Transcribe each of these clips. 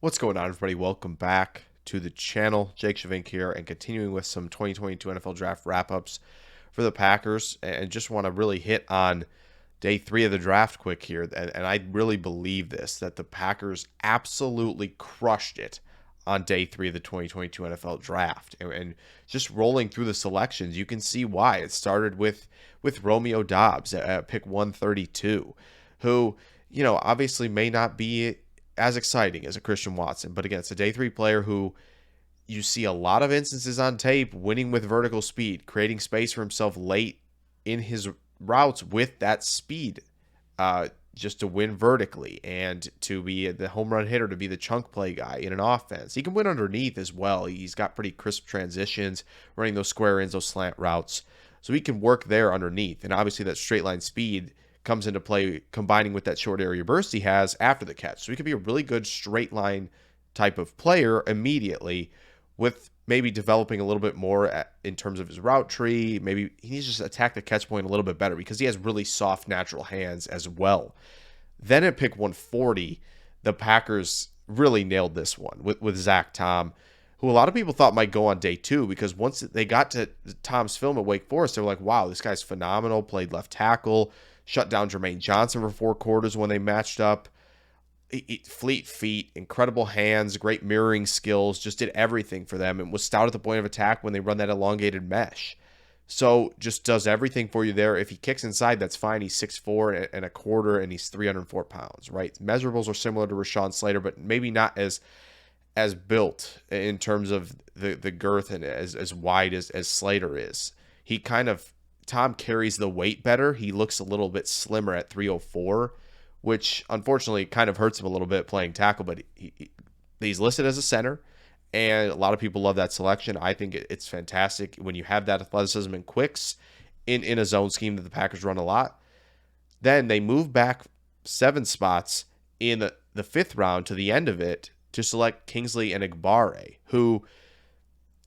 What's going on, everybody? Welcome back to the channel. Jake Shavink here, and continuing with some 2022 NFL Draft wrap-ups for the Packers. And just want to really hit on day 3 of the draft quick here. And I really believe this, that the Packers absolutely crushed it on day 3 of the 2022 NFL Draft. And just rolling through the selections, you can see why. It started with Romeo Doubs at pick 132, who, obviously may not be as exciting as a Christian Watson. But again, it's a day 3 player who you see a lot of instances on tape winning with vertical speed, creating space for himself late in his routes with that speed, just to win vertically and to be the home run hitter, to be the chunk play guy in an offense. He can win underneath as well. He's got pretty crisp transitions, running those square ins, those slant routes. So he can work there underneath. And obviously that straight line speed comes into play combining with that short area burst he has after the catch. So he could be a really good straight line type of player immediately, with maybe developing a little bit more in terms of his route tree. Maybe he needs to just attack the catch point a little bit better because he has really soft natural hands as well. Then at pick 140, the Packers really nailed this one with Zac Tom, who a lot of people thought might go on day 2, because once they got to Tom's film at Wake Forest, they were like, wow, this guy's phenomenal, played left tackle, shut down Jermaine Johnson for 4 quarters when they matched up. Fleet feet, incredible hands, great mirroring skills, just did everything for them, and was stout at the point of attack when they run that elongated mesh. So just does everything for you there. If he kicks inside, that's fine. He's 6'4" and a quarter, and he's 304 pounds, right? Measurables are similar to Rashawn Slater, but maybe not as built in terms of the girth and as wide as Slater is. Tom carries the weight better. He looks a little bit slimmer at 304, which unfortunately kind of hurts him a little bit playing tackle, but he's listed as a center, and a lot of people love that selection. I think it's fantastic when you have that athleticism and quicks in a zone scheme that the Packers run a lot. Then they move back 7 spots in the 5th round to the end of it to select Kingsley Enagbare, who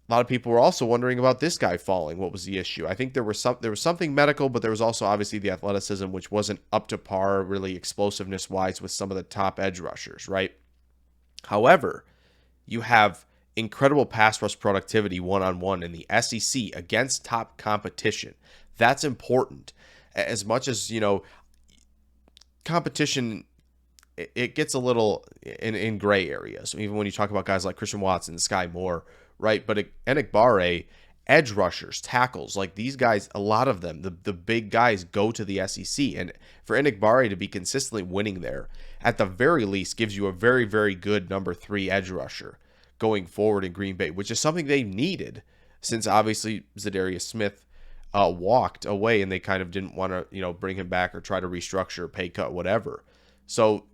a lot of people were also wondering about this guy falling. What was the issue? I think there was something medical, but there was also obviously the athleticism, which wasn't up to par, really explosiveness-wise, with some of the top edge rushers, right? However, you have incredible pass rush productivity one-on-one in the SEC against top competition. That's important. As much as, competition, it gets a little in gray areas. Even when you talk about guys like Christian Watson, Sky Moore, right? But Enagbare, edge rushers, tackles, like these guys, a lot of them, the big guys go to the SEC. And for Enagbare to be consistently winning there, at the very least, gives you a very, very good number 3 edge rusher going forward in Green Bay, which is something they needed since obviously Zadarius Smith walked away, and they kind of didn't want to, bring him back or try to restructure, pay cut, whatever. So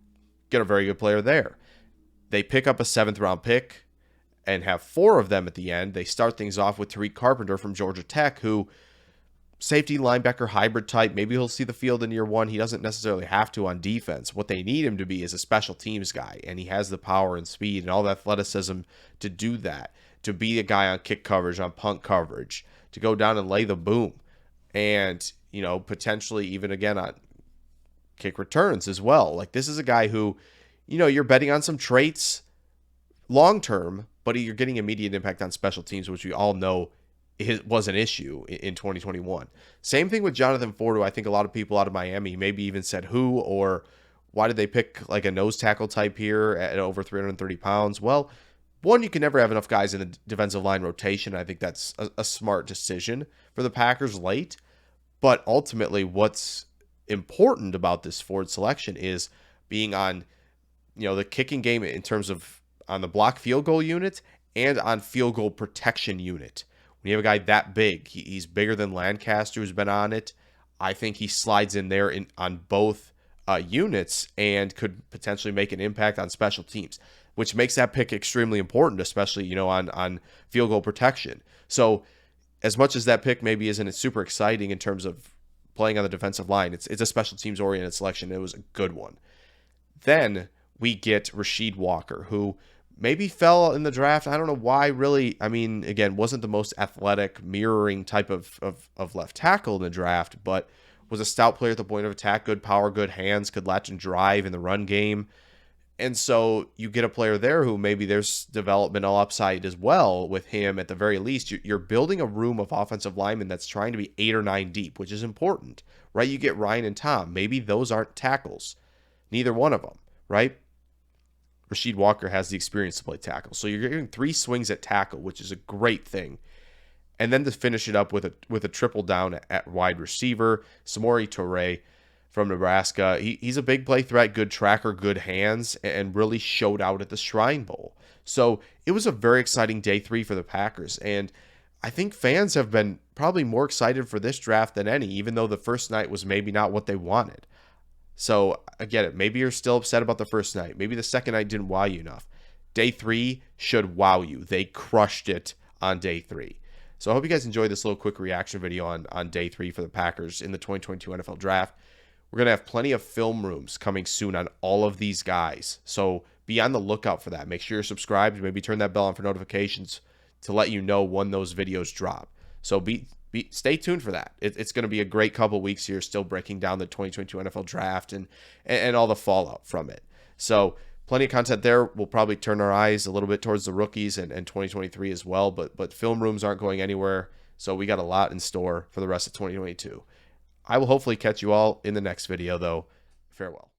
get a very good player there. They pick up a 7th round pick and have 4 of them at the end. They start things off with Tariq Carpenter from Georgia Tech, who safety linebacker hybrid type. Maybe he'll see the field in year 1. He doesn't necessarily have to on defense. What they need him to be is a special teams guy, and he has the power and speed and all the athleticism to do that, to be a guy on kick coverage, on punt coverage, to go down and lay the boom, and, potentially even again on kick returns as well. Like, this is a guy who, you're betting on some traits long term, but you're getting immediate impact on special teams, which we all know was an issue in 2021. Same thing with Jonathan Ford, who I think a lot of people out of Miami maybe even said who, or why did they pick like a nose tackle type here at over 330 pounds? Well, one, you can never have enough guys in the defensive line rotation. I think that's a smart decision for the Packers late. But ultimately, what's important about this Ford selection is being on, the kicking game in terms of on the block field goal unit and on field goal protection unit. When you have a guy that big, he's bigger than Lancaster, who's been on it. I think he slides in there on both units and could potentially make an impact on special teams, which makes that pick extremely important, especially, on field goal protection. So as much as that pick maybe isn't super exciting in terms of playing on the defensive line, it's a special teams oriented selection. It was a good one. Then we get Rasheed Walker, who maybe fell in the draft. I don't know why, really. I mean, again, wasn't the most athletic, mirroring type of left tackle in the draft, but was a stout player at the point of attack, good power, good hands, could latch and drive in the run game. And so you get a player there who maybe there's developmental upside as well with him at the very least. You're building a room of offensive linemen that's trying to be 8 or 9 deep, which is important, right? You get Ryan and Tom. Maybe those aren't tackles. Neither one of them, right? Rasheed Walker has the experience to play tackle. So you're getting 3 swings at tackle, which is a great thing. And then to finish it up with a triple down at wide receiver, Samori Toure from Nebraska. He's a big play threat, good tracker, good hands, and really showed out at the Shrine Bowl. So it was a very exciting day 3 for the Packers. And I think fans have been probably more excited for this draft than any, even though the first night was maybe not what they wanted. So I get it. Maybe you're still upset about the first night. Maybe the second night didn't wow you enough. Day 3 should wow you. They crushed it on day 3. So I hope you guys enjoyed this little quick reaction video on day 3 for the Packers in the 2022 NFL Draft. We're going to have plenty of film rooms coming soon on all of these guys. So be on the lookout for that. Make sure you're subscribed. Maybe turn that bell on for notifications to let you know when those videos drop. So stay tuned for that. It's going to be a great couple weeks here, still breaking down the 2022 NFL Draft and all the fallout from it. So plenty of content there. We'll probably turn our eyes a little bit towards the rookies and 2023 as well, but film rooms aren't going anywhere, so we got a lot in store for the rest of 2022. I will hopefully catch you all in the next video, though. Farewell.